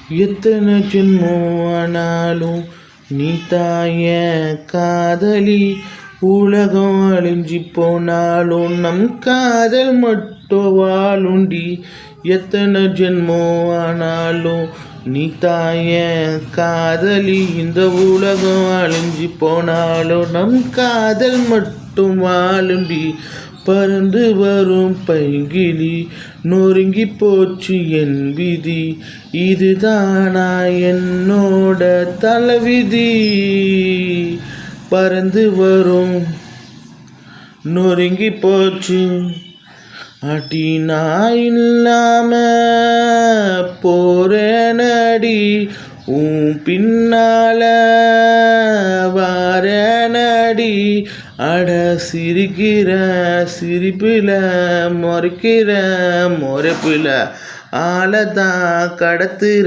எத்தனை ஜென்மம் ஆனாலும் நீ தாய காதலி. உலகம் அழிஞ்சி போனாலும் நம் காதல் மட்டும் வாழுண்டி. எத்தனை ஜென்மம் ஆனாலும் நீ தாய காதலி. இந்த உலகம் அழிஞ்சி போனாலும் நம் காதல் மட்டும் வாழுண்டி. பறந்து வரும் பைங்கிளி நொறுங்கி போச்சு என் விதி. இதுதானா என்னோட தலைவிதி. பறந்து வரும் நொறுங்கி போச்சு அடி. நான் இல்லாம போறேனடி உன் பின்னால வாரேனடி. அட சிரிக்கிற சிரிப்பில முறைக்கிற முறைப்பில ஆளதான் கடத்துற.